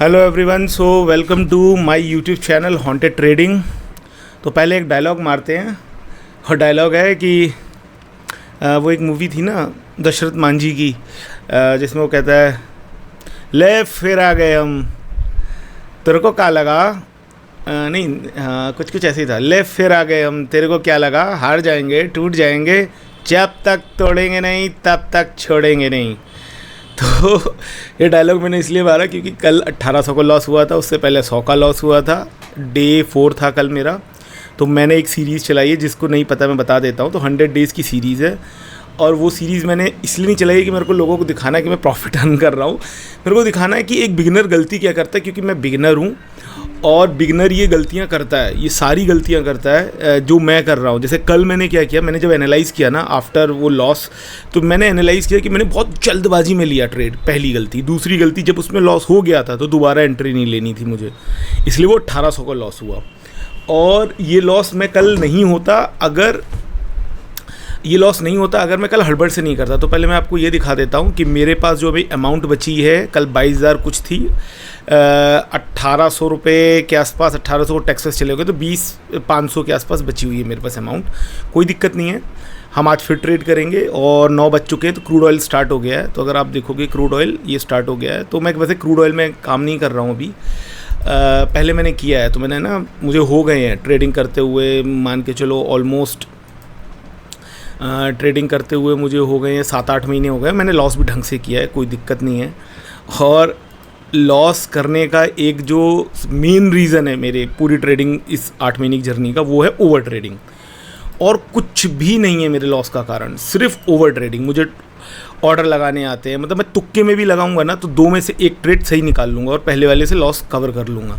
Hello everyone, so welcome to my YouTube channel haunted trading. तो पहले एक dialogue मारते हैं, और डायलॉग है कि वो एक मूवी थी ना दशरथ मांझी की, जिसमें वो कहता है ले फिर आ गए हम, तेरे को क्या लगा, नहीं कुछ ऐसे ही था, ले फिर आ गए हम, तेरे को क्या लगा, हार जाएंगे टूट जाएंगे, जब तक तोड़ेंगे नहीं तब तक छोड़ेंगे नहीं। तो ये डायलॉग मैंने इसलिए मारा क्योंकि कल 1800 का लॉस हुआ था, उससे पहले 100 का लॉस हुआ था, डे 4 था कल मेरा। तो मैंने एक सीरीज़ चलाई है, जिसको नहीं पता मैं बता देता हूँ। तो 100 डेज़ की सीरीज़ है, और वो सीरीज़ मैंने इसलिए नहीं चलाई कि मेरे को लोगों को दिखाना है कि मैं प्रॉफिट अर्न कर रहा हूँ। मेरे को दिखाना है कि एक बिगिनर गलती क्या करता है, क्योंकि मैं बिगिनर हूँ और बिगिनर ये गलतियाँ करता है, ये सारी गलतियाँ करता है जो मैं कर रहा हूँ। जैसे कल मैंने क्या किया, मैंने जब एनालाइज़ किया ना आफ्टर वो लॉस, तो मैंने एनालाइज़ किया कि मैंने बहुत जल्दबाजी में लिया ट्रेड, पहली गलती। दूसरी गलती, जब उसमें लॉस हो गया था तो दोबारा एंट्री नहीं लेनी थी मुझे, इसलिए वो 1800 का लॉस हुआ। और ये लॉस मैं कल नहीं होता अगर मैं कल हड़बड़ से नहीं करता। तो पहले मैं आपको ये दिखा देता हूँ कि मेरे पास जो अभी अमाउंट बची है, कल 22,000 कुछ थी, 1800 रुपये के आसपास, 1800 टैक्सेस चले गए, तो 500 के आसपास बची हुई है मेरे पास अमाउंट। कोई दिक्कत नहीं है, हम आज फिर ट्रेड करेंगे। और 9 बज चुके हैं, तो क्रूड ऑयल स्टार्ट हो गया है। तो अगर आप देखोगे क्रूड ऑयल ये स्टार्ट हो गया है। तो मैं वैसे क्रूड ऑयल में काम नहीं कर रहा हूँ अभी, पहले मैंने किया है। तो मैंने ना, मुझे हो गए हैं ट्रेडिंग करते हुए, मान के चलो ऑलमोस्ट ट्रेडिंग करते हुए मुझे हो गए हैं 7-8 महीने हो गए। मैंने लॉस भी ढंग से किया है, कोई दिक्कत नहीं है। और लॉस करने का एक जो मेन रीज़न है मेरे पूरी ट्रेडिंग इस 8 महीने की जर्नी का, वो है ओवर ट्रेडिंग। और कुछ भी नहीं है मेरे लॉस का कारण, सिर्फ ओवर ट्रेडिंग। मुझे ऑर्डर लगाने आते हैं, मतलब मैं तुक्के में भी लगाऊंगा ना तो 2 में से 1 ट्रेड सही निकाल लूँगा और पहले वाले से लॉस कवर कर लूँगा।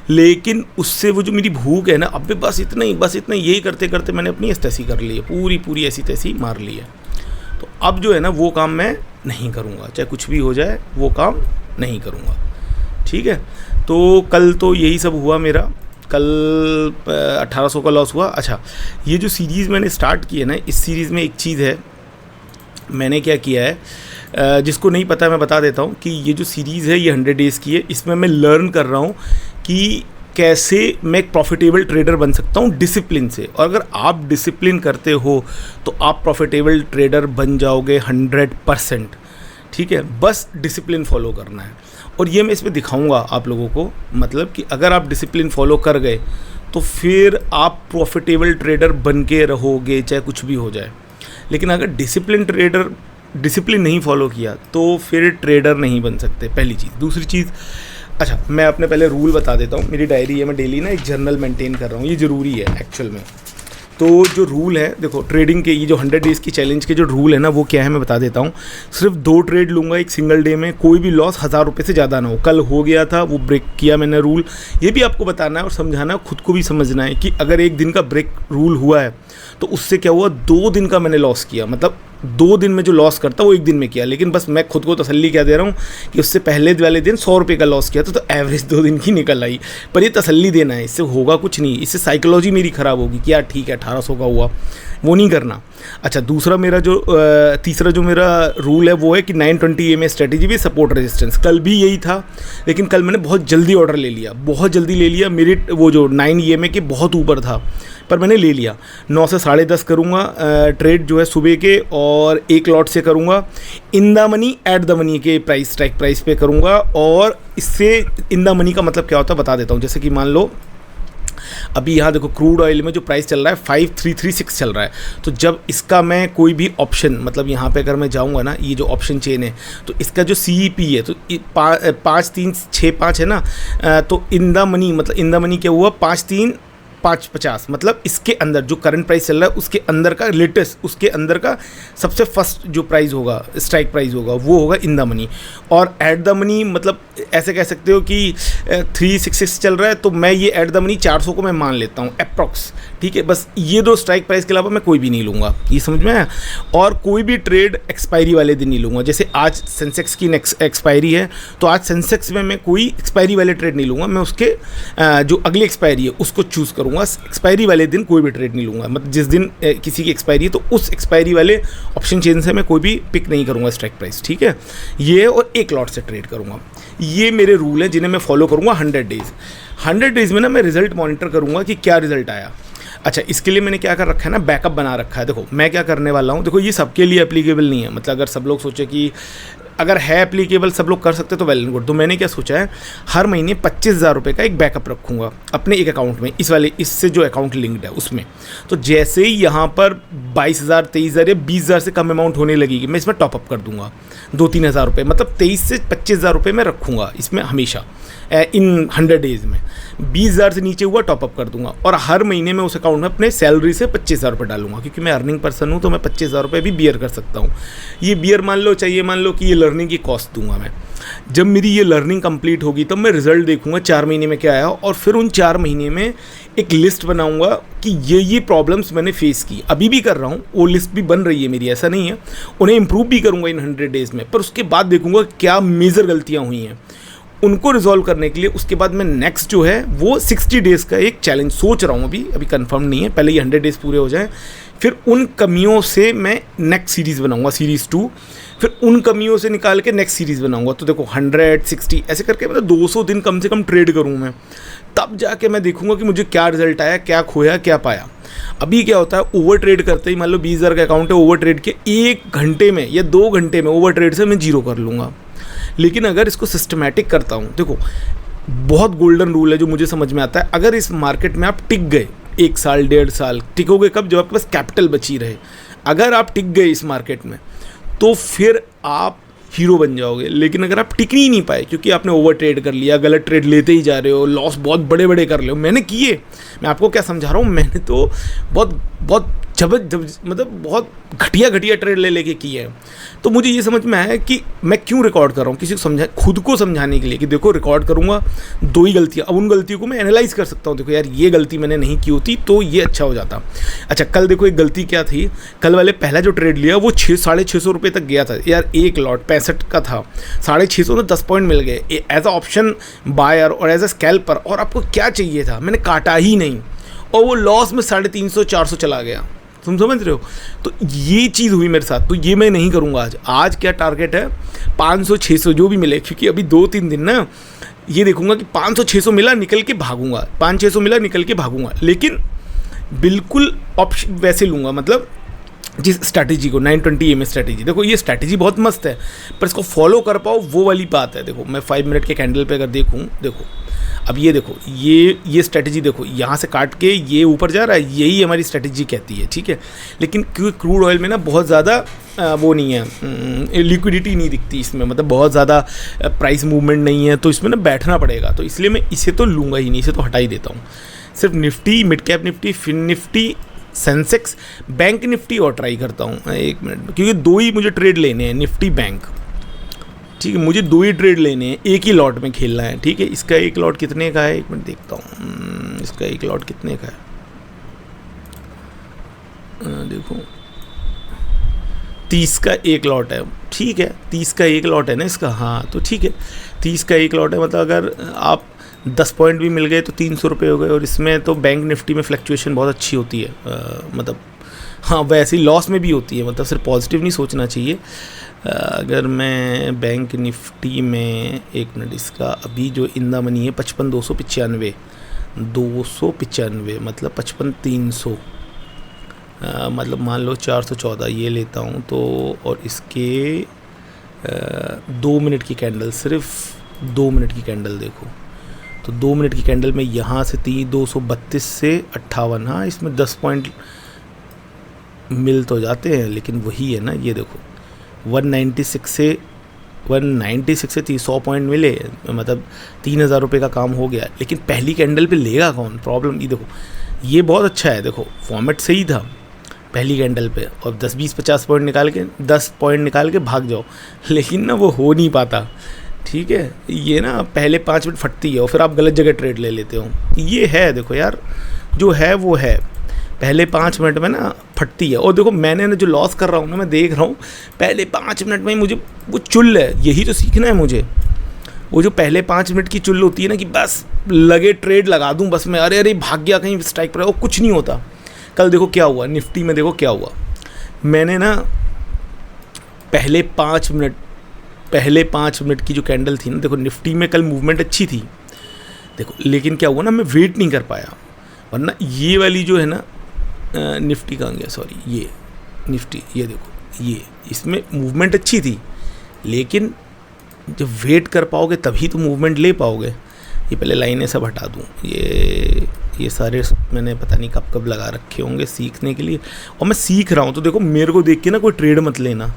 लेकिन उससे वो जो मेरी भूख है ना, अब भी बस इतना ही, यही करते करते मैंने अपनी एस्टेसी कर ली है, पूरी ऐसी तैसी मार ली है। तो अब जो है ना, वो काम मैं नहीं करूँगा, चाहे कुछ भी हो जाए, वो काम नहीं करूँगा, ठीक है। तो कल तो यही सब हुआ मेरा, कल 1800 का लॉस हुआ। अच्छा, ये जो सीरीज़ मैंने स्टार्ट की है ना, इस सीरीज़ में एक चीज़ है, मैंने क्या किया है, जिसको नहीं पता मैं बता देता हूँ कि ये जो सीरीज़ है ये 100 डेज़ की है। इसमें मैं लर्न कर रहा हूँ कि कैसे मैं एक प्रॉफिटेबल ट्रेडर बन सकता हूँ डिसिप्लिन से। और अगर आप डिसिप्लिन करते हो तो आप प्रॉफिटेबल ट्रेडर बन जाओगे 100%, ठीक है। बस डिसिप्लिन फॉलो करना है, और ये मैं इसमें दिखाऊंगा आप लोगों को। मतलब कि अगर आप डिसिप्लिन फॉलो कर गए तो फिर आप प्रॉफिटेबल ट्रेडर बन के रहोगे, चाहे कुछ भी हो जाए। लेकिन अगर डिसिप्लिन नहीं फॉलो किया तो फिर ट्रेडर नहीं बन सकते, पहली चीज़। दूसरी चीज़, अच्छा मैं अपने पहले रूल बता देता हूँ। मेरी डायरी है, मैं डेली ना एक जर्नल मेंटेन कर रहा हूँ, ये ज़रूरी है एक्चुअल में। तो जो रूल है, देखो ट्रेडिंग के ये जो 100 डेज़ की चैलेंज के जो रूल है ना, वो क्या है मैं बता देता हूँ। सिर्फ 2 ट्रेड लूँगा एक सिंगल डे में, कोई भी लॉस 1000 रुपये से ज़्यादा ना हो। कल हो गया था, वो ब्रेक किया मैंने रूल। ये भी आपको बताना है और समझाना है, खुद को भी समझना है कि अगर एक दिन का ब्रेक रूल हुआ है तो उससे क्या हुआ, 2 दिन का मैंने लॉस किया। मतलब 2 दिन में जो लॉस करता वो 1 दिन में किया। लेकिन बस मैं खुद को तसल्ली क्या दे रहा हूँ कि उससे पहले वाले दिन 100 रुपये का लॉस किया था, तो एवरेज 2 दिन की निकल आई। पर ये तसल्ली देना है, इससे होगा कुछ नहीं, इससे साइकोलॉजी मेरी ख़राब होगी कि यार ठीक है 1800 का हुआ, वो नहीं करना। अच्छा, दूसरा मेरा जो तीसरा जो मेरा रूल है वो है कि 920 EMA स्ट्रेटेजी भी सपोर्ट रेजिस्टेंस। कल भी यही था, लेकिन कल मैंने बहुत जल्दी ऑर्डर ले लिया, बहुत जल्दी ले लिया। मेरे वो जो 9 EMA के बहुत ऊपर था, पर मैंने ले लिया। 9 से 10:30 करूँगा ट्रेड जो है सुबह के, और 1 लॉट से करूँगा in the money at the money के प्राइस, स्ट्राइक प्राइस पे करूँगा। और इससे इन द मनी का मतलब क्या होता है बता देता हूँ। जैसे कि मान लो अभी यहाँ देखो क्रूड ऑयल में जो प्राइस चल रहा है 5336 चल रहा है। तो जब इसका मैं कोई भी ऑप्शन, मतलब यहाँ पे अगर मैं जाऊँगा ना, ये जो ऑप्शन चेन है, तो इसका जो CEP है तो 5365 है ना, तो इन द मनी, मतलब इन द मनी क्या हुआ, 5350, मतलब इसके अंदर जो करंट प्राइस चल रहा है उसके अंदर का लेटेस्ट, उसके अंदर का सबसे फर्स्ट जो प्राइस होगा, स्ट्राइक प्राइस होगा, वो होगा इन द मनी। और एट द मनी मतलब ऐसे कह सकते हो कि 366 चल रहा है, तो मैं ये एट द मनी 400 को मैं मान लेता हूँ अप्रॉक्स, ठीक है। बस ये 2 स्ट्राइक प्राइस के अलावा मैं कोई भी नहीं लूँगा, ये समझ में आया। और कोई भी ट्रेड एक्सपायरी वाले दिन नहीं लूँगा। जैसे आज सेंसेक्स की एक्सपायरी है, तो आज सेंसेक्स में मैं कोई एक्सपायरी वाले ट्रेड नहीं लूँगा, मैं उसके जो अगली एक्सपायरी है उसको चूज़ करूँगा। लूँगा, एक्सपायरी वाले दिन कोई भी ट्रेड नहीं लूँगा। मतलब जिस दिन किसी की एक्सपायरी है तो उस एक्सपायरी वाले ऑप्शन चेन से मैं कोई भी पिक नहीं करूँगा स्ट्राइक प्राइस, ठीक है। ये और एक लॉट से ट्रेड करूँगा, ये मेरे रूल हैं जिन्हें मैं फॉलो करूँगा 100 डेज़ में ना मैं रिजल्ट मॉनिटर करूँगा कि क्या रिजल्ट आया। अच्छा, इसके लिए मैंने क्या कर रखा है ना, बैकअप बना रखा है। देखो मैं क्या करने वाला हूँ, देखो ये सबके लिए एप्लीकेबल नहीं है। मतलब अगर सब लोग सोचे कि अगर है एप्लीकेबल, सब लोग कर सकते तो वेल एंड गुड। तो मैंने क्या सोचा है, हर महीने 25,000 रुपये का एक बैकअप रखूँगा अपने एक अकाउंट में, इस वाले इससे जो अकाउंट लिंक्ड है उसमें। तो जैसे ही यहाँ पर 22,000 23,000 या 20,000 से कम अमाउंट होने लगेगी, मैं इसमें टॉपअप कर दूँगा 2-3 हज़ार रुपये। मतलब 23 से 25,000 रुपये मैं रखूँगा इसमें हमेशा इन 100 डेज़ में। 20,000 से नीचे हुआ टॉपअप कर दूंगा, और हर महीने में उस अकाउंट में अपने सैलरी से 25,000 रुपये डालूंगा, क्योंकि मैं अर्निंग पर्सन हूँ तो मैं 25,000 रुपये भी बियर कर सकता हूँ। ये बियर मान लो, चाहिए मान लो कि ये लर्निंग की कॉस्ट दूंगा मैं। जब मेरी ये लर्निंग कंप्लीट होगी तब मैं रिजल्ट देखूंगा 4 महीने में क्या आया, और फिर उन 4 महीने में एक लिस्ट बनाऊंगा कि ये प्रॉब्लम्स मैंने फेस की, अभी भी कर रहा हूँ, वो लिस्ट भी बन रही है मेरी, ऐसा नहीं है। उन्हें इंप्रूव भी करूँगा इन 100 डेज़ में, पर उसके बाद देखूंगा क्या मेजर गलतियाँ हुई हैं, उनको रिजॉल्व करने के लिए उसके बाद मैं नेक्स्ट जो है वो 60 डेज़ का एक चैलेंज सोच रहा हूँ। अभी कंफर्म नहीं है, पहले ये 100 डेज़ पूरे हो जाएं, फिर उन कमियों से मैं नेक्स्ट सीरीज़ बनाऊंगा, सीरीज़ 2, फिर उन कमियों से निकाल के नेक्स्ट सीरीज़ बनाऊंगा। तो देखो 100 60 ऐसे करके मतलब 200 दिन कम से कम ट्रेड करूँ मैं, तब जाके मैं देखूंगा कि मुझे क्या रिजल्ट आया, क्या खोया, क्या पाया। अभी क्या होता है, ओवर ट्रेड करते ही मान लो 20,000 का अकाउंट है, ओवर ट्रेड के 1 घंटे में या 2 घंटे में ओवर ट्रेड से मैं जीरो कर लूँगा। लेकिन अगर इसको सिस्टमैटिक करता हूँ, देखो बहुत गोल्डन रूल है जो मुझे समझ में आता है, अगर इस मार्केट में आप टिक गए 1 साल 1.5 साल, टिकोगे कब, जब आपके पास कैपिटल बची रहे। अगर आप टिक गए इस मार्केट में तो फिर आप हीरो बन जाओगे। लेकिन अगर आप टिक ही नहीं पाए क्योंकि आपने ओवर ट्रेड कर लिया, गलत ट्रेड लेते ही जा रहे हो, लॉस बहुत बड़े बड़े कर रहे हो, मैंने किए, मैं आपको क्या समझा रहा हूँ, मैंने तो बहुत मतलब बहुत घटिया ट्रेड लेके किए हैं। तो मुझे ये समझ में आया कि मैं क्यों रिकॉर्ड कर रहा हूँ, किसी को खुद को समझाने के लिए कि देखो रिकॉर्ड करूँगा 2 ही गलतियाँ, अब उन गलतियों को मैं एनालाइज कर सकता हूँ। देखो यार ये गलती मैंने नहीं की होती तो ये अच्छा हो जाता। अच्छा, कल देखो एक गलती क्या थी, कल वाले पहला जो ट्रेड लिया वो 600-650 रुपये तक गया था यार, एक लॉट 65 का था, 650 में 10 पॉइंट मिल गए एज अ ऑप्शन बायर और एज अ स्कैल्पर, और आपको क्या चाहिए था, मैंने काटा ही नहीं, और वो लॉस में 350-400 चला गया। तुम समझ रहे हो। तो ये चीज़ हुई मेरे साथ, तो ये मैं नहीं करूँगा। आज क्या टारगेट है, 500-600 जो भी मिले, क्योंकि अभी 2-3 दिन ना ये देखूंगा कि 500-600 मिला निकल के भागूंगा, 500-600 मिला निकल के भागूंगा, लेकिन बिल्कुल ऑप्शन वैसे लूँगा, मतलब जिस स्ट्रैटेजी को 920 AM स्ट्रैटेजी, देखो ये स्ट्रैटेजी बहुत मस्त है, पर इसको फॉलो कर पाओ वो वाली बात है। देखो मैं 5 मिनट के कैंडल पे अगर देखूँ, देखो अब ये देखो ये स्ट्रैटेजी देखो, यहाँ से काट के ये ऊपर जा रहा है, यही हमारी स्ट्रैटेजी कहती है, ठीक है। लेकिन क्योंकि क्रूड ऑयल में ना बहुत ज़्यादा वो नहीं है, लिक्विडिटी नहीं दिखती इसमें, मतलब बहुत ज़्यादा प्राइस मूवमेंट नहीं है, तो इसमें ना बैठना पड़ेगा, तो इसलिए मैं इसे तो लूँगा ही नहीं, इसे तो हटा ही देता हूँ। सिर्फ Nifty, mid cap Nifty, fin Nifty, Sensex, bank Nifty और ट्राई करता हूँ 1 मिनट में, क्योंकि 2 ही मुझे ट्रेड लेने हैं, निफ्टी बैंक, ठीक है, मुझे 2 ही ट्रेड लेने हैं, एक ही लॉट में खेलना है, ठीक है। इसका एक लॉट कितने का है, 1 मिनट देखता हूँ, इसका एक लॉट कितने का है, देखो 30 का एक लॉट है, ठीक है, 30 का एक लॉट है ना इसका, हाँ तो ठीक है, 30 का एक लॉट है, मतलब अगर आप 10 पॉइंट भी मिल गए तो 300 रुपये हो गए। और इसमें तो बैंक निफ्टी में फ्लक्चुएशन बहुत अच्छी होती है, मतलब हाँ वैसे ही लॉस में भी होती है, मतलब सिर्फ पॉजिटिव नहीं सोचना चाहिए। अगर मैं बैंक निफ्टी में 1 मिनट, इसका अभी जो इन द मनी है 55,295, 295 मतलब 55,300, मतलब मान लो 414 ये लेता हूँ तो, और इसके 2 मिनट की कैंडल, सिर्फ 2 मिनट की कैंडल देखो, तो 2 मिनट की कैंडल में यहाँ से 232 से 58, हाँ इसमें 10 पॉइंट मिल तो जाते हैं, लेकिन वही है ना, ये देखो 196 से 100 पॉइंट मिले, मतलब 3,000 रुपये का काम हो गया। लेकिन पहली कैंडल पे लेगा कौन, प्रॉब्लम ये देखो, ये बहुत अच्छा है, देखो फॉर्मेट सही था पहली कैंडल पे, और 10 20 50 पॉइंट निकाल के 10 पॉइंट निकाल के भाग जाओ, लेकिन ना वो हो नहीं पाता, ठीक है। ये ना पहले 5 मिनट फटती है और फिर आप गलत जगह ट्रेड ले लेते हो, ये है देखो यार, जो है वो है, पहले 5 मिनट में ना फटती है। और देखो मैंने ना जो लॉस कर रहा हूँ ना, मैं देख रहा हूँ पहले 5 मिनट में ही मुझे वो चुल है, यही तो सीखना है मुझे, वो जो पहले 5 मिनट की चुल होती है ना कि बस लगे ट्रेड लगा दूं बस मैं, अरे भाग गया कहीं स्ट्राइक पर, वो कुछ नहीं होता। कल देखो क्या हुआ निफ्टी में, देखो क्या हुआ, मैंने ना पहले 5 मिनट की जो कैंडल थी ना, देखो निफ्टी में कल मूवमेंट अच्छी थी देखो, लेकिन क्या हुआ ना, मैं वेट नहीं कर पाया, वरना ये वाली जो है ना निफ्टी कहाँ गया, सॉरी ये निफ्टी, ये देखो ये, इसमें मूवमेंट अच्छी थी, लेकिन जब वेट कर पाओगे तभी तो मूवमेंट ले पाओगे। ये पहले लाइनें सब हटा दूँ, ये सारे मैंने पता नहीं कब कब लगा रखे होंगे सीखने के लिए, और मैं सीख रहा हूँ, तो देखो मेरे को देख के ना कोई ट्रेड मत लेना,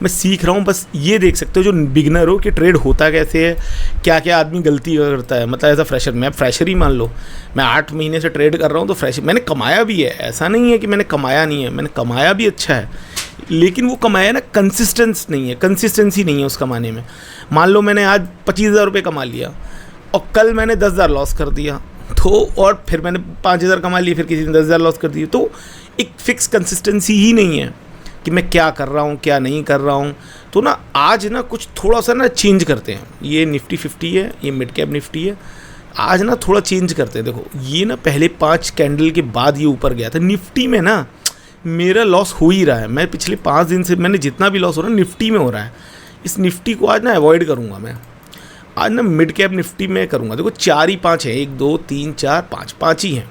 मैं सीख रहा हूँ, बस ये देख सकते हो जो बिगनर हो कि ट्रेड होता कैसे है, क्या क्या आदमी गलती करता है, मतलब एज अ फ्रेशर, मैं फ्रेशर ही मान लो, मैं 8 महीने से ट्रेड कर रहा हूँ, तो फ्रेशर मैंने कमाया भी है, ऐसा नहीं है कि मैंने कमाया नहीं है, मैंने कमाया भी अच्छा है, लेकिन वो कमाया ना कंसिस्टेंसी नहीं है उस कमाने में। मान लो मैंने आज 25,000 रुपये कमा लिया और कल मैंने 10,000 लॉस कर दिया, तो और फिर मैंने 5,000 कमा लिए, फिर किसी ने 10,000 लॉस कर दिए, तो एक फिक्स कंसिस्टेंसी ही नहीं है कि मैं क्या कर रहा हूँ क्या नहीं कर रहा हूँ। तो ना आज ना कुछ थोड़ा सा ना चेंज करते हैं, ये निफ्टी 50 है, ये मिड कैप निफ्टी है, आज ना थोड़ा चेंज करते हैं। देखो ये ना पहले 5 कैंडल के बाद ये ऊपर गया था, निफ्टी में ना मेरा लॉस हो ही रहा है, मैं पिछले 5 दिन से मैंने जितना भी लॉस हो रहा है निफ्टी में हो रहा है, इस निफ्टी को आज ना अवॉइड करूँगा मैं, आज ना मिड कैप निफ्टी में करूँगा। देखो 4 ही 5 है, 1 2 3 4 5 ही हैं।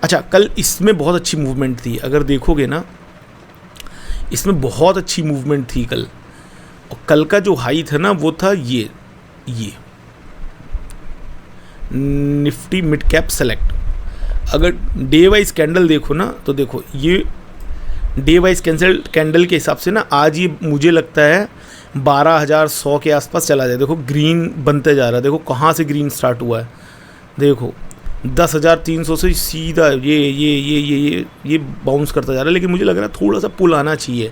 अच्छा कल इसमें बहुत अच्छी मूवमेंट थी, अगर देखोगे ना इसमें बहुत अच्छी मूवमेंट थी कल, और कल का जो हाई था ना वो था ये निफ्टी मिड कैप सेलेक्ट। अगर डे वाइज कैंडल देखो ना, तो देखो ये डे वाइज कैंडल के हिसाब से ना आज ये मुझे लगता है 12,100 के आसपास चला जाए। देखो ग्रीन बनते जा रहा है, देखो कहाँ से ग्रीन स्टार्ट हुआ है, देखो 10,300 से सीधा ये बाउंस करता जा रहा है, लेकिन मुझे लग रहा है थोड़ा सा पुल आना चाहिए,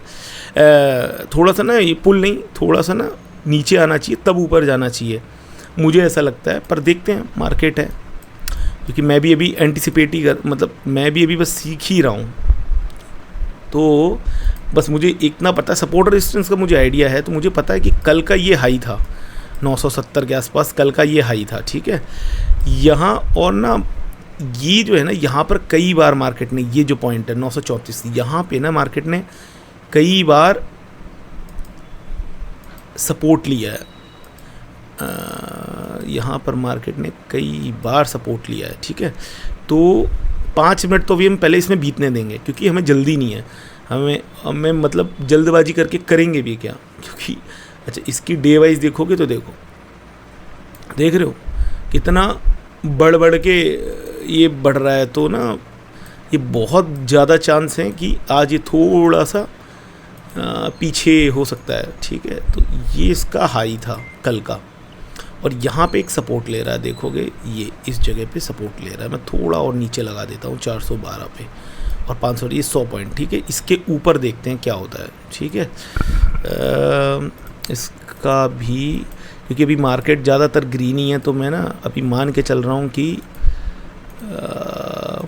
थोड़ा सा ना, ये पुल नहीं, थोड़ा सा ना नीचे आना चाहिए तब ऊपर जाना चाहिए, मुझे ऐसा लगता है। पर देखते हैं, मार्केट है, क्योंकि मैं भी अभी एंटिसिपेट ही मतलब मैं भी अभी बस सीख ही रहा हूँ, तो बस मुझे इतना पता है, सपोर्ट रेजिस्टेंस का मुझे आइडिया है, तो मुझे पता है कि कल का ये हाई था 970 के आसपास, कल का ये हाई था, ठीक है यहाँ। और ना ये जो है ना, यहाँ पर कई बार मार्केट ने, ये जो पॉइंट है 934, यहाँ पे ना मार्केट ने कई बार सपोर्ट लिया है, यहाँ पर मार्केट ने कई बार सपोर्ट लिया है, ठीक है। तो 5 मिनट तो भी हम पहले इसमें बीतने देंगे, क्योंकि हमें जल्दी नहीं है, हमें मतलब जल्दबाजी करके करेंगे भी क्या, क्योंकि अच्छा इसकी डे वाइज देखोगे तो देखो, देख रहे हो कितना बढ़ के ये बढ़ रहा है, तो ना ये बहुत ज़्यादा चांस है कि आज ये थोड़ा सा पीछे हो सकता है, ठीक है। तो ये इसका हाई था कल का, और यहाँ पे एक सपोर्ट ले रहा है, देखोगे ये इस जगह पे सपोर्ट ले रहा है, मैं थोड़ा और नीचे लगा देता हूँ 412 पे, और 500 ये 100 पॉइंट, ठीक है। इसके ऊपर देखते हैं क्या होता है, ठीक है। इसका भी, क्योंकि अभी मार्केट ज़्यादातर ग्रीन ही है, तो मैं ना अभी मान के चल रहा हूँ कि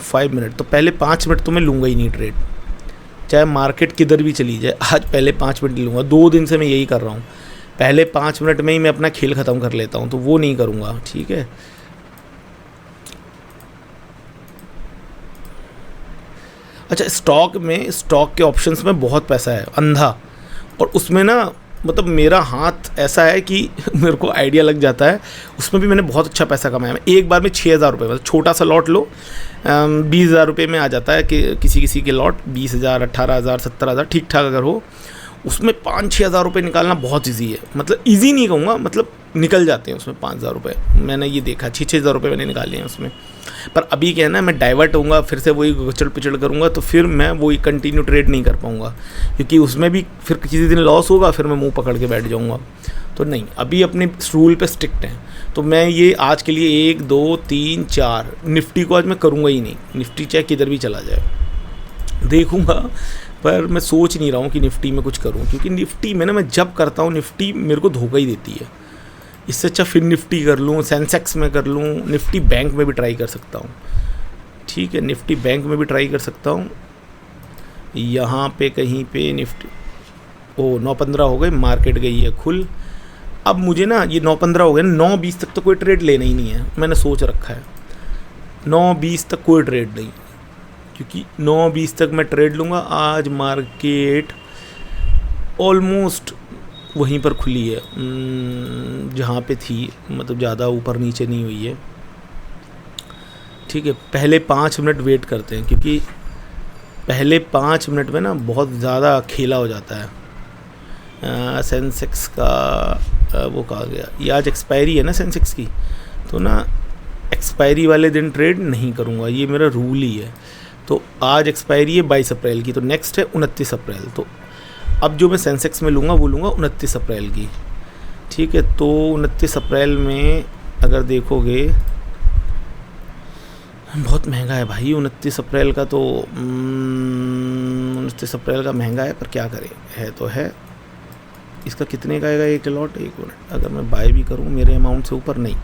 5 मिनट, तो पहले 5 मिनट तो मैं लूँगा ही नहीं ट्रेड, चाहे मार्केट किधर भी चली जाए, आज पहले 5 मिनट लूँगा। 2 दिन से मैं यही कर रहा हूँ, पहले 5 मिनट में ही मैं अपना खेल ख़त्म कर लेता हूँ, तो वो नहीं करूँगा, ठीक है। अच्छा स्टॉक के ऑप्शंस में बहुत पैसा है अंधा, और उसमें ना मतलब मेरा हाथ ऐसा है कि मेरे को आइडिया लग जाता है, उसमें भी मैंने बहुत अच्छा पैसा कमाया। मैं एक बार में 6,000 रुपये, मतलब छोटा सा लॉट लो 20,000 रुपये में आ जाता है, कि किसी के लॉट 20,000 18,000 17,000 ठीक ठाक अगर हो, उसमें 5-6 हज़ार रुपये निकालना बहुत ईजी है, मतलब ईजी नहीं कहूँगा, मतलब निकल जाते हैं उसमें 5,000 रुपये, मैंने ये देखा 6-6 हज़ार रुपये मैंने निकाले हैं उसमें। पर अभी क्या है ना, मैं डाइवर्ट होऊंगा, फिर से वही गुचड़ पिचड़ करूँगा, तो फिर मैं वही कंटिन्यू ट्रेड नहीं कर पाऊँगा, क्योंकि उसमें भी फिर किसी दिन लॉस होगा, फिर मैं मुंह पकड़ के बैठ जाऊँगा। तो नहीं, अभी अपने रूल पे स्ट्रिक्ट हैं, तो मैं ये आज के लिए 1 2 3 4 निफ्टी को आज मैं करूँगा ही नहीं, निफ्टी चाहे किधर भी चला जाए देखूँगा, पर मैं सोच नहीं रहा हूँ कि निफ्टी में कुछ करूँ, क्योंकि निफ्टी में ना मैं जब करता हूँ निफ्टी मेरे को धोखा ही देती है। इससे अच्छा फिर निफ्टी कर लूँ, सेंसेक्स में कर लूँ, निफ्टी बैंक में भी ट्राई कर सकता हूँ, ठीक है, निफ्टी बैंक में भी ट्राई कर सकता हूँ। यहाँ पे कहीं पे निफ्टी 9:15 हो गए, मार्केट गई है खुल, अब मुझे ना ये 9:15 हो गया, 9:20 तक तो कोई ट्रेड लेना ही नहीं है, मैंने सोच रखा है 9:20 तक कोई ट्रेड नहीं, क्योंकि 9:20 तक मैं ट्रेड लूँगा। आज मार्केट ऑलमोस्ट वहीं पर खुली है जहाँ पे थी, मतलब ज़्यादा ऊपर नीचे नहीं हुई है। ठीक है, पहले 5 मिनट वेट करते हैं, क्योंकि पहले 5 मिनट में ना बहुत ज़्यादा खेला हो जाता है। सेंसेक्स का वो कहा गया, ये आज एक्सपायरी है ना सेंसेक्स की, तो ना एक्सपायरी वाले दिन ट्रेड नहीं करूँगा, ये मेरा रूल ही है। तो आज एक्सपायरी है 22 अप्रैल की, तो नेक्स्ट है 29 अप्रैल। तो अब जो मैं सेंसेक्स में लूँगा वो लूँगा 29 अप्रैल की। ठीक है, तो 29 अप्रैल में अगर देखोगे बहुत महंगा है भाई 29 अप्रैल का, तो 29 अप्रैल का महंगा है, पर क्या करें, है तो है। इसका कितने का आएगा एक लॉट? एक मिनट, अगर मैं बाय भी करूँ मेरे अमाउंट से ऊपर, नहीं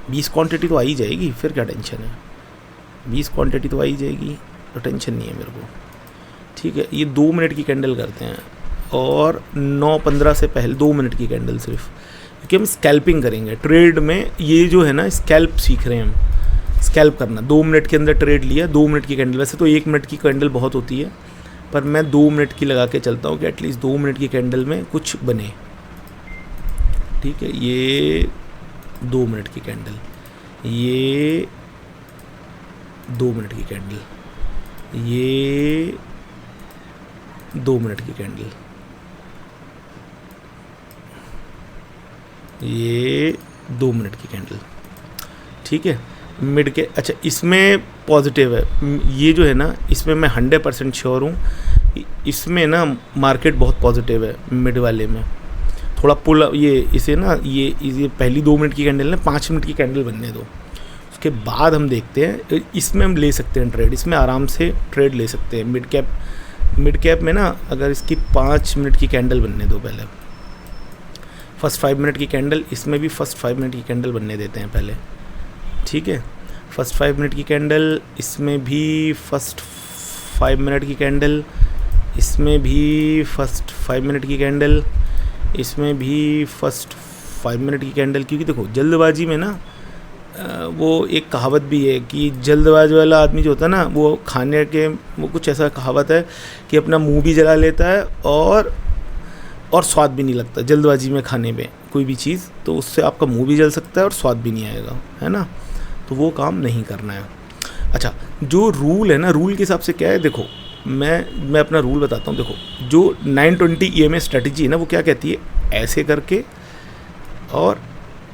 20 क्वांटिटी तो आ ही जाएगी, फिर क्या टेंशन है, 20 क्वांटिटी तो आ ही जाएगी, तो टेंशन नहीं है मेरे को। ठीक है, ये 2 मिनट की कैंडल करते हैं, और 9:15 से पहले 2 मिनट की कैंडल सिर्फ, क्योंकि हम स्कैल्पिंग करेंगे ट्रेड में। ये जो है ना स्कैल्प सीख रहे हैं हम, स्कैल्प करना। 2 मिनट के अंदर ट्रेड लिया, 2 मिनट की कैंडल, वैसे तो 1 मिनट की कैंडल बहुत होती है, पर मैं 2 मिनट की लगा के चलता हूँ कि एटलीस्ट 2 मिनट की कैंडल में कुछ बने। ठीक है, ये 2 मिनट की कैंडल, ये 2 मिनट की कैंडल, ये 2 मिनट की कैंडल, ये 2 मिनट की कैंडल। ठीक है, मिड के, अच्छा इसमें पॉजिटिव है, ये जो है ना इसमें मैं 100% श्योर हूँ, इसमें ना मार्केट बहुत पॉजिटिव है। मिड वाले में थोड़ा पुल, ये इसे ना ये पहली 2 मिनट की कैंडल ना 5 मिनट की कैंडल बनने दो, उसके बाद हम देखते हैं। इसमें हम ले सकते हैं ट्रेड, इसमें आराम से ट्रेड ले सकते हैं। मिड कैप में ना अगर इसकी 5 मिनट की कैंडल बनने दो पहले, फर्स्ट 5 मिनट की कैंडल, इसमें भी फर्स्ट 5 मिनट की कैंडल बनने देते हैं पहले। ठीक है, फर्स्ट 5 मिनट की कैंडल, इसमें भी फर्स्ट 5 मिनट की कैंडल, इसमें भी फर्स्ट 5 मिनट की कैंडल, इसमें भी फर्स्ट 5 मिनट की कैंडल। क्योंकि देखो जल्दबाजी में ना वो एक कहावत भी है कि जल्दबाजी वाला आदमी जो होता है ना, वो खाने के, वो कुछ ऐसा कहावत है कि अपना मुंह भी जला लेता है और स्वाद भी नहीं लगता जल्दबाजी में खाने में कोई भी चीज़, तो उससे आपका मुंह भी जल सकता है और स्वाद भी नहीं आएगा, है ना। तो वो काम नहीं करना है। अच्छा, जो रूल है ना, रूल के हिसाब से क्या है, देखो मैं अपना रूल बताता हूँ। देखो जो 920 EMA स्ट्रेटजी है ना, वो क्या कहती है, ऐसे करके और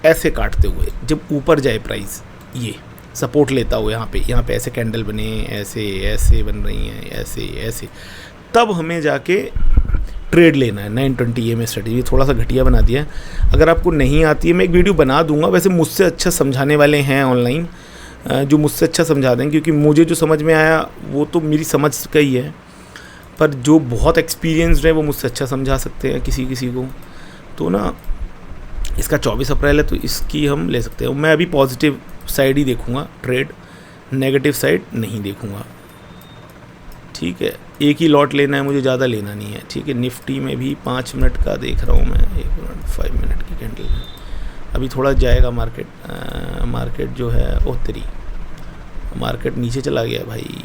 ऐसे काटते हुए जब ऊपर जाए प्राइस, ये सपोर्ट लेता हुआ यहाँ पे ऐसे कैंडल बने, ऐसे बन रही हैं, ऐसे, तब हमें जाके ट्रेड लेना है। 920 EMA स्ट्रेटजी थोड़ा सा घटिया बना दिया है, अगर आपको नहीं आती है मैं एक वीडियो बना दूंगा। वैसे मुझसे अच्छा समझाने वाले हैं ऑनलाइन, जो मुझसे अच्छा समझा देंगे, क्योंकि मुझे जो समझ में आया वो तो मेरी समझ का ही है, पर जो बहुत एक्सपीरियंसड है वो मुझसे अच्छा समझा सकते हैं किसी को। तो ना इसका 24 अप्रैल है, तो इसकी हम ले सकते हैं। मैं अभी पॉजिटिव साइड ही देखूँगा ट्रेड, नेगेटिव साइड नहीं देखूँगा। ठीक है, एक ही लॉट लेना है मुझे, ज़्यादा लेना नहीं है। ठीक है, निफ्टी में भी 5 मिनट का देख रहा हूँ मैं, 1 मिनट 5 मिनट की कैंडल में अभी थोड़ा जाएगा मार्केट जो है ओतरी, मार्केट नीचे चला गया भाई,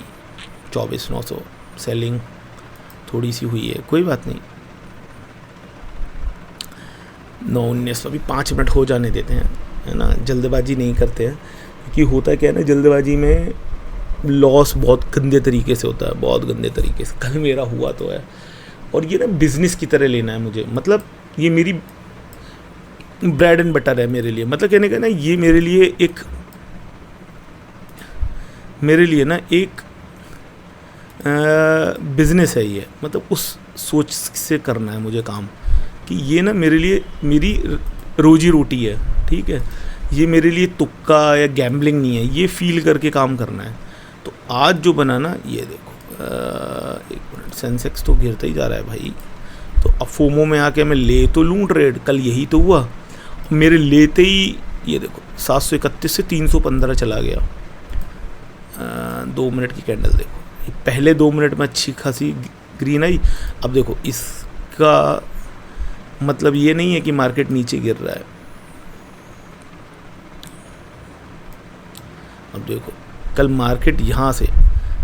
24,900 सेलिंग थोड़ी सी हुई है, कोई बात नहीं। 9:19 अभी 5 मिनट हो जाने देते हैं, है ना, जल्दबाजी नहीं करते हैं, क्योंकि होता क्या है ना, जल्दबाजी में लॉस बहुत गंदे तरीके से होता है, बहुत गंदे तरीके से। कल मेरा हुआ तो है, और ये ना बिज़नेस की तरह लेना है मुझे, मतलब ये मेरी ब्रेड एंड बटर है मेरे लिए, मतलब कहने का ना, ये मेरे लिए ना एक बिज़नेस है ये, मतलब उस सोच से करना है मुझे काम, कि ये ना मेरे लिए मेरी रोजी रोटी है। ठीक है, ये मेरे लिए तुक्का या गैम्बलिंग नहीं है, ये फील करके काम करना है। तो आज जो बना ना, ये देखो 1 मिनट, सेंसेक्स तो गिरता ही जा रहा है भाई, तो अब फोमो में आके मैं ले तो लूँ ट्रेड, कल यही तो हुआ मेरे लेते ही। ये देखो 731 से 315 चला गया। 2 मिनट की कैंडल देखो, पहले 2 मिनट में अच्छी खासी ग्रीन आई, अब देखो इसका मतलब ये नहीं है कि मार्केट नीचे गिर रहा है। अब देखो कल मार्केट यहाँ से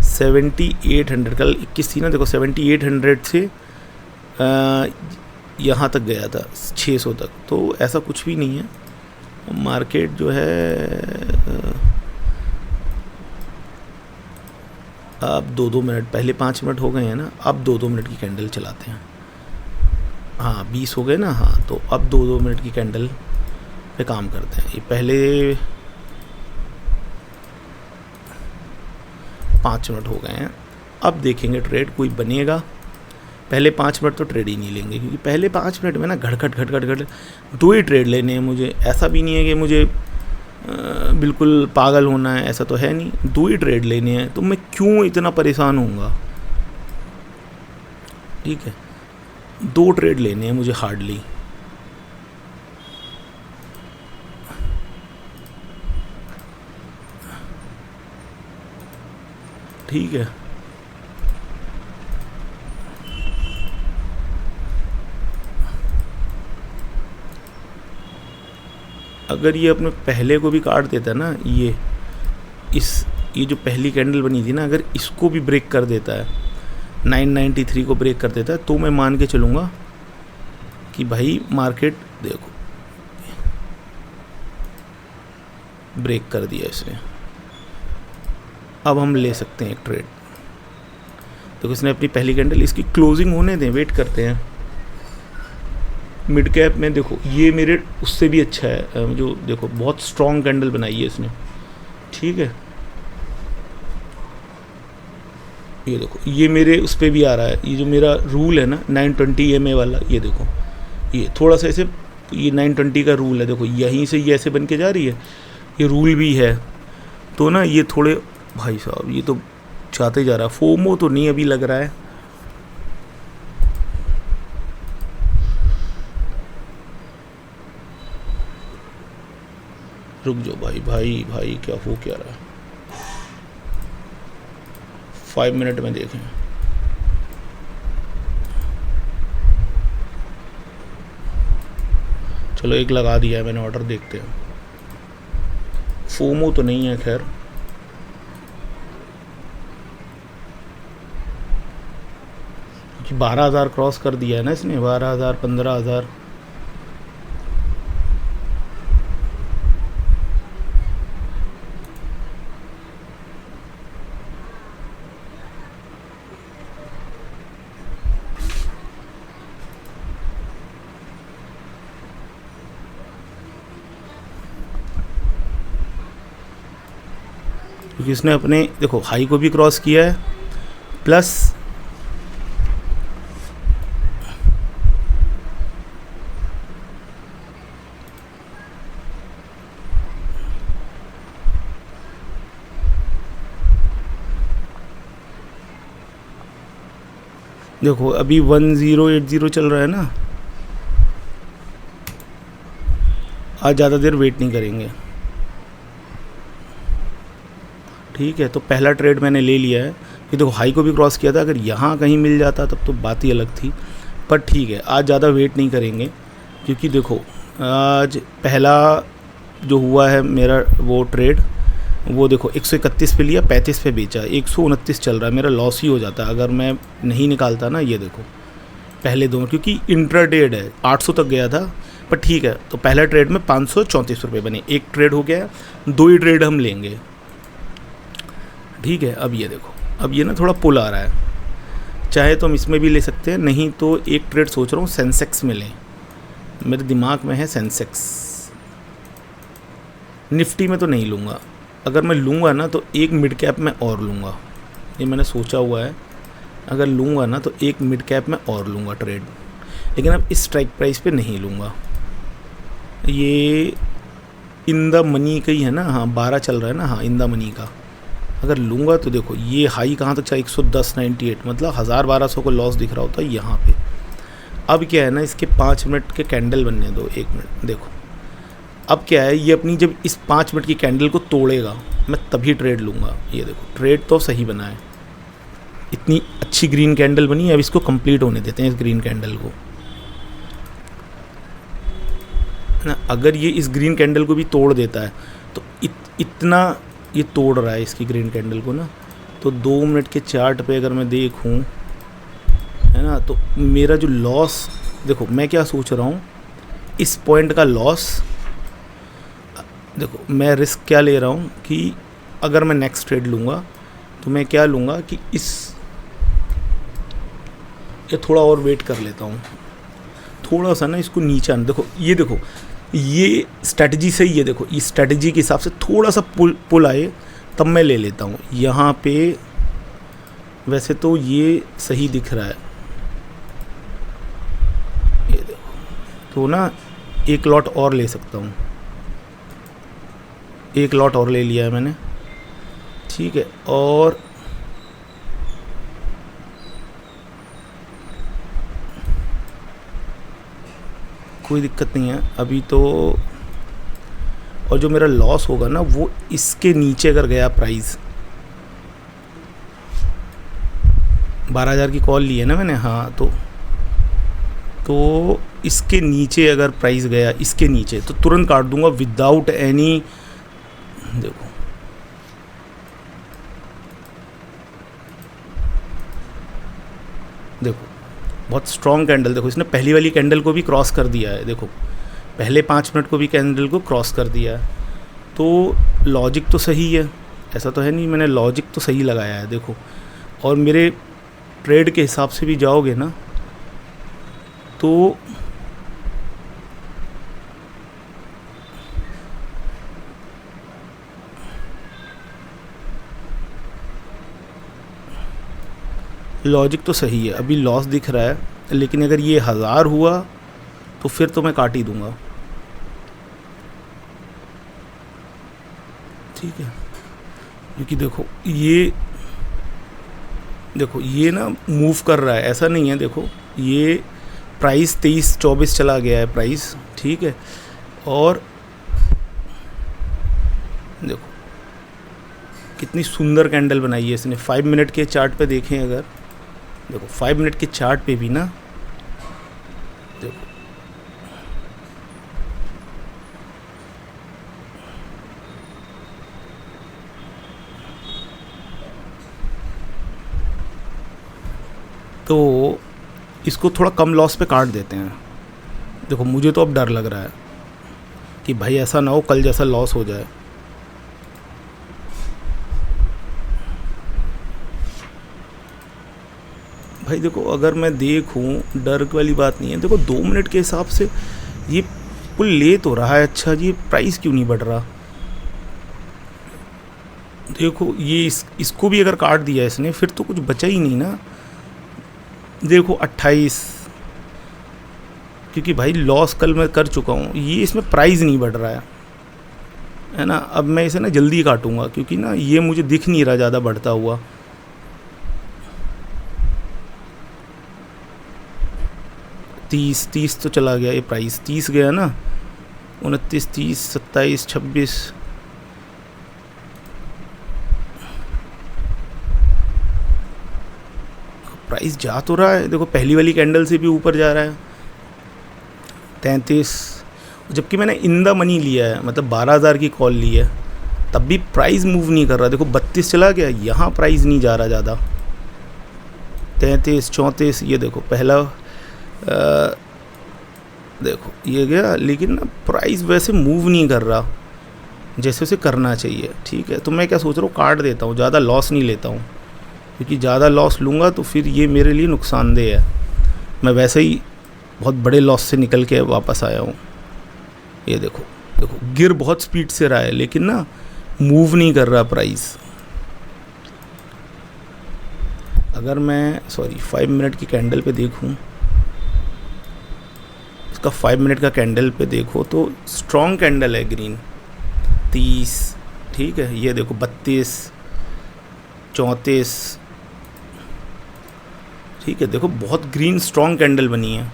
7800, कल 21 थी ना, देखो 7800 से यहाँ तक गया था 600 तक, तो ऐसा कुछ भी नहीं है। मार्केट जो है अब 2-2 मिनट, पहले 5 मिनट हो गए हैं ना, अब 2-2 मिनट की कैंडल चलाते हैं। हाँ 20 हो गए ना, हाँ तो अब 2-2 मिनट की कैंडल पे काम करते हैं। ये पहले 5 मिनट हो गए हैं, अब देखेंगे ट्रेड कोई बनेगा। पहले 5 मिनट तो ट्रेड ही नहीं लेंगे, क्योंकि पहले 5 मिनट में ना घट 2 ही ट्रेड लेने हैं मुझे। ऐसा भी नहीं है कि मुझे बिल्कुल पागल होना है, ऐसा तो है नहीं, 2 ही ट्रेड लेने हैं, तो मैं क्यों इतना परेशान होऊंगा। ठीक है, 2 ट्रेड लेने हैं मुझे हार्डली। ठीक है, अगर ये अपने पहले को भी काट देता ना, ये जो पहली कैंडल बनी थी ना, अगर इसको भी ब्रेक कर देता है, 993 को ब्रेक कर देता है, तो मैं मान के चलूँगा कि भाई मार्केट देखो ब्रेक कर दिया इसने। अब हम ले सकते हैं एक ट्रेड। देखो इसने अपनी पहली कैंडल, इसकी क्लोजिंग होने दें, वेट करते हैं। मिड कैप में देखो ये मेरे उससे भी अच्छा है, जो देखो बहुत स्ट्रॉन्ग कैंडल बनाई है इसने। ठीक है, ये देखो ये मेरे उस पर भी आ रहा है, ये जो मेरा रूल है ना 920 EMA वाला, ये देखो ये थोड़ा सा ऐसे, ये 920 का रूल है, देखो यहीं से ये ऐसे बन के जा रही है, ये रूल भी है। तो ना ये थोड़े भाई साहब ये तो चाहते जा रहा है, फोमो तो नहीं अभी लग रहा है। रुक जाओ भाई क्या हो क्या रहा है, 5 मिनट में देखें। चलो एक लगा दिया है मैंने ऑर्डर, देखते हैं। फोमो तो नहीं है खैर, क्योंकि 12,000 क्रॉस कर दिया है ना इसने, 12,000 15,000। क्योंकि इसने अपने देखो हाई को भी क्रॉस किया है, प्लस देखो अभी 1080 चल रहा है ना, आज ज़्यादा देर वेट नहीं करेंगे। ठीक है, तो पहला ट्रेड मैंने ले लिया है, कि देखो हाई को भी क्रॉस किया था, अगर यहाँ कहीं मिल जाता तब तो बात ही अलग थी, पर ठीक है आज ज़्यादा वेट नहीं करेंगे। क्योंकि देखो आज पहला जो हुआ है मेरा वो ट्रेड, वो देखो 131 पे लिया, 35 पे बेचा, 129 चल रहा है, मेरा लॉस ही हो जाता है अगर मैं नहीं निकालता ना। ये देखो पहले दो, क्योंकि इंट्राडेड है 800 तक गया था, पर ठीक है, तो पहला ट्रेड में 534 रुपये बने, एक ट्रेड हो गया, 2 ही ट्रेड हम लेंगे। ठीक है, अब ये देखो, अब ये ना थोड़ा पुल आ रहा है, चाहे तो हम इसमें भी ले सकते हैं, नहीं तो एक ट्रेड सोच रहा हूँ सेंसेक्स में लें, मेरे दिमाग में है सेंसेक्स। निफ्टी में तो नहीं लूँगा, अगर मैं लूँगा ना तो एक मिड कैप में और लूँगा, ये मैंने सोचा हुआ है, अगर लूँगा ना तो एक मिड कैप में और लूँगा ट्रेड, लेकिन अब इस स्ट्राइक प्राइस पे नहीं लूँगा। ये इन द मनी का ही है ना, हाँ 12 चल रहा है ना, हाँ इन द मनी का अगर लूँगा तो देखो ये हाई कहाँ तक चाहे 110.98, मतलब 1000-1200 को लॉस दिख रहा होता है यहाँ पे। अब क्या है ना, इसके 5 मिनट के कैंडल बनने दो, 1 मिनट देखो, अब क्या है, ये अपनी जब इस 5 मिनट की कैंडल को तोड़ेगा मैं तभी ट्रेड लूँगा। ये देखो ट्रेड तो सही बना है, इतनी अच्छी ग्रीन कैंडल बनी है, अब इसको कंप्लीट होने देते हैं इस ग्रीन कैंडल को। है ना। अगर ये इस ग्रीन कैंडल को भी तोड़ देता है तो इतना ये तोड़ रहा है इसकी ग्रीन कैंडल को ना, तो 2 मिनट के चार्ट पे अगर मैं देखूं, है ना, तो मेरा जो लॉस, देखो मैं क्या सोच रहा हूँ, इस पॉइंट का लॉस, देखो मैं रिस्क क्या ले रहा हूँ कि अगर मैं नेक्स्ट ट्रेड लूँगा तो मैं क्या लूँगा कि ये थोड़ा और वेट कर लेता हूँ, थोड़ा सा ना इसको नीचे आना। देखो ये स्ट्रैटेजी सही है, देखो इस स्ट्रैटेजी के हिसाब से थोड़ा सा पुल आए तब मैं ले लेता हूँ। यहाँ पे वैसे तो ये सही दिख रहा है, ये देखो, तो ना एक लॉट और ले सकता हूँ, एक लॉट और ले लिया है मैंने, ठीक है। और कोई दिक्कत नहीं है अभी तो। और जो मेरा लॉस होगा ना वो इसके नीचे अगर गया प्राइस, 12,000 की कॉल ली है ना मैंने, हाँ, तो इसके नीचे अगर प्राइस गया, इसके नीचे, तो तुरंत काट दूंगा विदाउट एनी, देखो बहुत स्ट्रॉन्ग कैंडल, देखो इसने पहली वाली कैंडल को भी क्रॉस कर दिया है, देखो पहले 5 मिनट को भी कैंडल को क्रॉस कर दिया है। तो लॉजिक तो सही है, ऐसा तो है नहीं, मैंने लॉजिक तो सही लगाया है, देखो। और मेरे ट्रेड के हिसाब से भी जाओगे ना तो लॉजिक तो सही है। अभी लॉस दिख रहा है, लेकिन अगर ये 1000 हुआ तो फिर तो मैं काट ही दूंगा, ठीक है। क्योंकि देखो ये ना मूव कर रहा है, ऐसा नहीं है, देखो ये प्राइस 23-24 चला गया है प्राइस, ठीक है। और देखो कितनी सुंदर कैंडल बनाई है इसने। 5 मिनट के चार्ट पे देखें अगर, देखो 5 मिनट के चार्ट पे भी ना, देखो तो इसको थोड़ा कम लॉस पे काट देते हैं। देखो मुझे तो अब डर लग रहा है कि भाई ऐसा ना हो कल जैसा लॉस हो जाए। भाई देखो अगर मैं देखूं, डर वाली बात नहीं है, देखो 2 मिनट के हिसाब से ये पुल ले तो रहा है, अच्छा जी प्राइस क्यों नहीं बढ़ रहा। देखो ये इसको भी अगर काट दिया इसने फिर तो कुछ बचा ही नहीं ना। देखो 28, क्योंकि भाई लॉस कल मैं कर चुका हूँ, ये इसमें प्राइस नहीं बढ़ रहा है ना। अब मैं इसे ना जल्दी काटूंगा क्योंकि ना ये मुझे दिख नहीं रहा ज़्यादा बढ़ता हुआ। तीस तो चला गया ये प्राइस, 30 गया ना, 29, 30, 27, 26, प्राइस जा तो रहा है, देखो पहली वाली कैंडल से भी ऊपर जा रहा है, 33, जबकि मैंने इन द मनी लिया है, मतलब 12,000 की कॉल ली है, तब भी प्राइस मूव नहीं कर रहा। देखो 32 चला गया, यहाँ प्राइस नहीं जा रहा ज़्यादा, 33, 34, ये देखो पहला देखो ये गया, लेकिन ना प्राइस वैसे मूव नहीं कर रहा जैसे उसे करना चाहिए, ठीक है। तो मैं क्या सोच रहा हूँ, काट देता हूँ, ज़्यादा लॉस नहीं लेता हूँ, क्योंकि ज़्यादा लॉस लूँगा तो फिर ये मेरे लिए नुकसानदेह है। मैं वैसे ही बहुत बड़े लॉस से निकल के वापस आया हूँ। ये देखो गिर बहुत स्पीड से रहा है लेकिन ना मूव नहीं कर रहा प्राइस। अगर मैं 5 मिनट की कैंडल पे देखूँ, इसका 5 मिनट का कैंडल पे देखो तो स्ट्रॉन्ग कैंडल है ग्रीन, 30, ठीक है। ये देखो 32, 34, ठीक है। देखो बहुत ग्रीन स्ट्रॉन्ग कैंडल बनी है,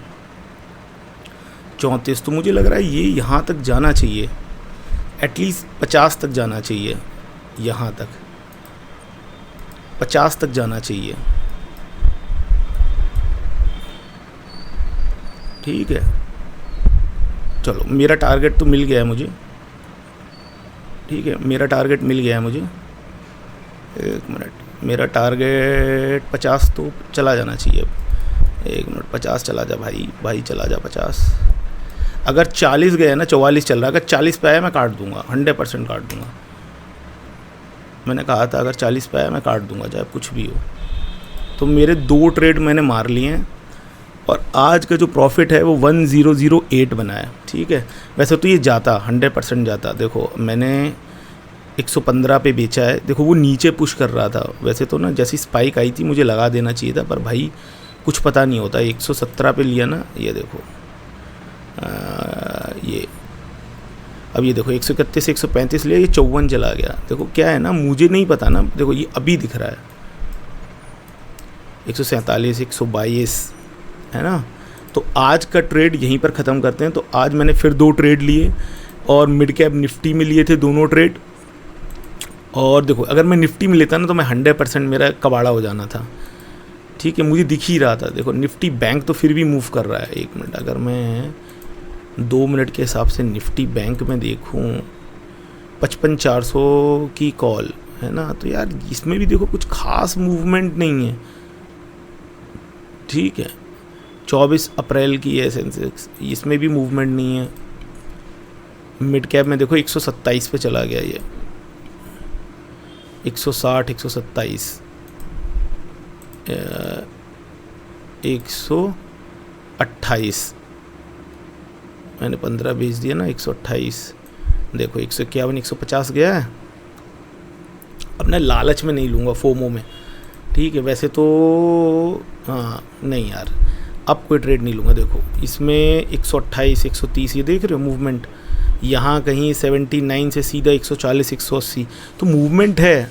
34। तो मुझे लग रहा है ये यहाँ तक जाना चाहिए, एटलीस्ट 50 तक जाना चाहिए, यहाँ तक 50 तक जाना चाहिए, ठीक है। चलो मेरा टारगेट तो मिल गया है मुझे, ठीक है, मेरा टारगेट मिल गया है मुझे। एक मिनट, मेरा टारगेट 50 तो चला जाना चाहिए अब। एक मिनट, 50 चला जा भाई, भाई चला जा 50। अगर 40 गया ना, 44 चल रहा है, अगर 40 पे आया मैं काट दूंगा, 100% काट दूंगा। मैंने कहा था अगर 40 पे आया मैं काट दूंगा, चाहे कुछ भी हो। तो मेरे 2 ट्रेड मैंने मार लिए हैं और आज का जो प्रॉफिट है वो 1008 बना है, ठीक है। वैसे तो ये जाता 100% जाता, देखो मैंने 115 पे बेचा है, देखो वो नीचे पुश कर रहा था। वैसे तो ना जैसी स्पाइक आई थी मुझे लगा देना चाहिए था, पर भाई कुछ पता नहीं होता। 117 पे लिया ना, ये देखो ये अब ये देखो 131 से 135 लिया, ये 54 चला गया। देखो क्या है ना, मुझे नहीं पता ना, देखो ये अभी दिख रहा है 147 122 है ना। तो आज का ट्रेड यहीं पर ख़त्म करते हैं। तो आज मैंने फिर 2 ट्रेड लिए और मिड कैप निफ्टी में लिए थे दोनों ट्रेड। और देखो अगर मैं निफ्टी में लेता ना तो मैं 100% मेरा कबाड़ा हो जाना था, ठीक है, मुझे दिख ही रहा था। देखो निफ्टी बैंक तो फिर भी मूव कर रहा है। एक मिनट, अगर मैं 2 मिनट के हिसाब से निफ्टी बैंक में देखूं, 55,400 की कॉल है ना, तो यार इसमें भी देखो कुछ खास मूवमेंट नहीं है, ठीक है। 24 अप्रैल की है सेंसेक्स, इसमें भी मूवमेंट नहीं है। मिड कैप में देखो 127 पे चला गया, ये 160 127 128 मैंने 15 भेज दिया ना, 128 देखो 151 150 गया है। अब मैं लालच में नहीं लूँगा, फोमो में, ठीक है। वैसे तो हाँ नहीं यार, अब कोई ट्रेड नहीं लूँगा। देखो इसमें 128 130 ये देख रहे हो मूवमेंट, यहाँ कहीं 79 से सीधा 140 180, तो मूवमेंट है,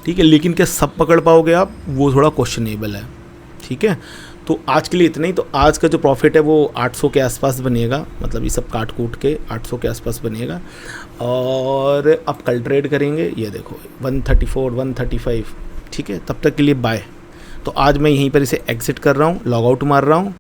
ठीक है। लेकिन क्या सब पकड़ पाओगे आप, वो थोड़ा क्वेश्चनेबल है, ठीक है। तो आज के लिए इतना ही। तो आज का जो प्रॉफिट है वो 800 के आसपास बनेगा, मतलब ये सब काट कूट के 800 के आसपास बनेगा। और अब कल ट्रेड करेंगे, ये देखो 134 135, ठीक है। तब तक के लिए बाय। तो आज मैं यहीं पर इसे एग्जिट कर रहा हूँ, लॉग आउट मार रहा हूँ।